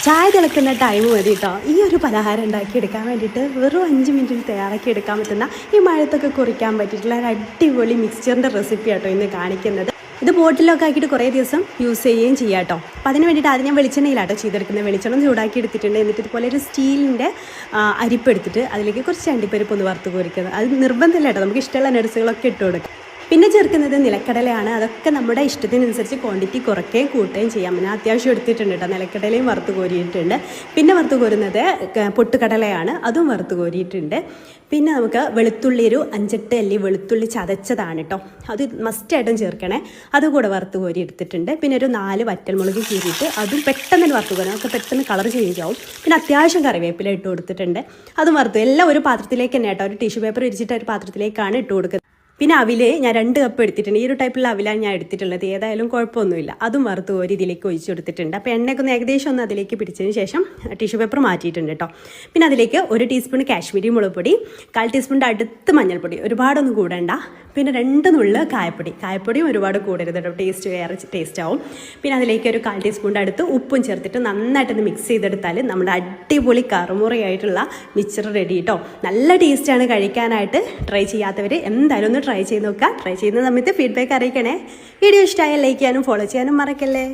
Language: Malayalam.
ചായ തിളക്കുന്ന ടൈം മതി കേട്ടോ. ഈ ഒരു പലഹാരം ഉണ്ടാക്കിയെടുക്കാൻ വേണ്ടിയിട്ട് വെറും 5 മിനിറ്റിൽ തയ്യാറാക്കി എടുക്കാൻ പറ്റുന്ന ഈ മഴത്തൊക്കെ കുറിക്കാൻ പറ്റിയിട്ടുള്ള ഒരു അടിപൊളി മിക്സ്ചറിൻ്റെ റെസിപ്പി ആട്ടോ ഇന്ന് കാണിക്കുന്നത്. ഇത് ബോട്ടിലൊക്കെ ആക്കിയിട്ട് കുറേ ദിവസം യൂസ് ചെയ്യുകയും ചെയ്യാം കേട്ടോ. അപ്പോൾ അതിന് വേണ്ടിയിട്ട് ആദ്യം ഞാൻ വെളിച്ചെണ്ണയിലാട്ടോ ചെയ്തെടുക്കുന്നത്. വെളിച്ചെണ്ണ ചൂടാക്കി എടുത്തിട്ടുണ്ട്. എന്നിട്ട് ഇതുപോലെ ഒരു സ്റ്റീലിൻ്റെ അരിപ്പ് എടുത്തിട്ട് അതിലേക്ക് കുറച്ച് അണ്ടിപ്പരിപ്പ് ഒന്ന് വറുത്ത് കോരിക്കുന്നത്. അത് നിർബന്ധമില്ല കേട്ടോ, നമുക്ക് ഇഷ്ടമുള്ള നട്സുകളൊക്കെ ഇട്ട് കൊടുക്കാം. പിന്നെ ചേർക്കുന്നത് നിലക്കടലയാണ്. അതൊക്കെ നമ്മുടെ ഇഷ്ടത്തിനനുസരിച്ച് ക്വാണ്ടിറ്റി കുറയ്ക്കുകയും കൂട്ടുകയും ചെയ്യാം. ഞാൻ അത്യാവശ്യം എടുത്തിട്ടുണ്ട് കേട്ടോ. നിലക്കടലയും വറുത്ത് കോരിയിട്ടുണ്ട്. പിന്നെ വറുത്ത് കോരുന്നത് പൊട്ടുകടലയാണ്, അതും വറുത്ത് കോരിയിട്ടുണ്ട്. പിന്നെ നമുക്ക് വെളുത്തുള്ളി ഒരു 5-8 അല്ലി വെളുത്തുള്ളി ചതച്ചതാണ് കേട്ടോ, അത് മസ്റ്റായിട്ടും ചേർക്കണേ. അതുകൂടെ വറുത്ത് കോരി എടുത്തിട്ടുണ്ട്. പിന്നെ ഒരു 4 വറ്റൽമുളക് കീറിയിട്ട് അതും പെട്ടെന്ന് വറുത്ത് കോരണം, നമുക്ക് പെട്ടെന്ന് കളർ ചേഞ്ച് ആവും. പിന്നെ അത്യാവശ്യം കറിവേപ്പില ഇട്ട് കൊടുത്തിട്ടുണ്ട്, അതും വറുത്ത്. എല്ലാം ഒരു പാത്രത്തിലേക്ക് തന്നെ കേട്ടോ, ഒരു ടിഷ്യൂ പേപ്പർ ഇരിച്ചിട്ട് ഒരു പാത്രത്തിലേക്കാണ് ഇട്ട് കൊടുക്കുന്നത്. പിന്നെ അവില് ഞാൻ 2 കപ്പ് എടുത്തിട്ടുണ്ട്. ഈ ഒരു ടൈപ്പിലുള്ള അവിലാണ് ഞാൻ എടുത്തിട്ടുള്ളത്. ഏതായാലും കുഴപ്പമൊന്നുമില്ല. അതും വറുത്ത് കോരി ഇതിലേക്ക് ഒഴിച്ച് കൊടുത്തിട്ടുണ്ട്. അപ്പോൾ എണ്ണയൊക്കെ ഒന്ന് ഏകദേശം ഒന്ന് അതിലേക്ക് പിടിച്ചതിന് ശേഷം ടിഷ്യൂ പേപ്പർ മാറ്റിയിട്ടുണ്ട് കേട്ടോ. പിന്നെ അതിലേക്ക് 1 ടീസ്പൂൺ കാശ്മീരി മുളക് പൊടി, 1/4 ടീസ്പൂണിൻ്റെ അടുത്ത് മഞ്ഞൾപ്പൊടി, ഒരുപാടൊന്നും കൂടണ്ട. പിന്നെ 2 നുള്ള് കായപ്പൊടിയും ഒരുപാട് കൂടരുത് കേട്ടോ, ടേസ്റ്റ് വേറെ ടേസ്റ്റ് ആവും. പിന്നെ അതിലേക്ക് ഒരു 1/4 ടീസ്പൂണിൻ്റെ അടുത്ത് ഉപ്പും ചേർത്തിട്ട് നന്നായിട്ടൊന്ന് മിക്സ് ചെയ്തെടുത്താൽ നമ്മുടെ അടിപൊളി കറുമുറയായിട്ടുള്ള മിക്സ്ചർ റെഡി കേട്ടോ. നല്ല ടേസ്റ്റാണ് കഴിക്കാനായിട്ട്. ട്രൈ ചെയ്യാത്തവർ എന്തായാലും ഒന്ന് ട്രൈ ചെയ്ത് നോക്കുക. ട്രൈ ചെയ്യുന്ന സമയത്ത് ഫീഡ്ബാക്ക് അറിയിക്കണേ. വീഡിയോ ഇഷ്ടമായാൽ ലൈക്ക് ചെയ്യാനും ഫോളോ ചെയ്യാനും മറക്കല്ലേ.